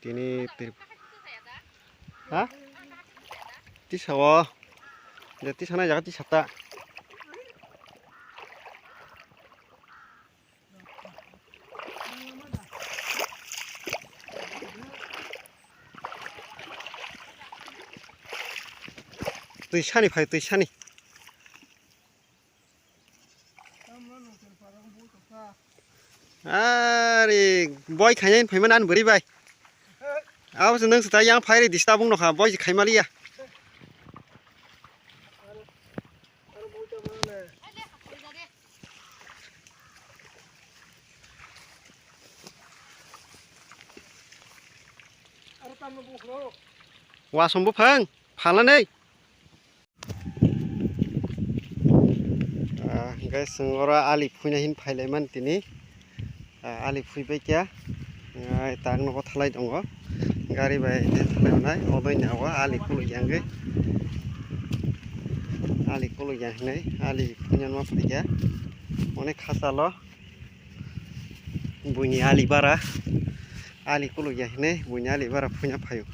Tini hah? Ti sawo. Jadi sana jangan ti sata. Tui sani phai tui sani. Ari boy khayen phaiman an buri bai. Awas nang suta yang phai re distabung no kha boy khaimali ya. Wasombo phang phalanai. Guys, ora ali phuina hin phaileman tini ali phuibai kya tang no thalai dongo gari bai thalai onai odoi nawa ali kulu yangai ali kulu yangai ali phuina ma phikya onek khasalo buini ali bara ali kulu yangai buini ali bara phuina phayo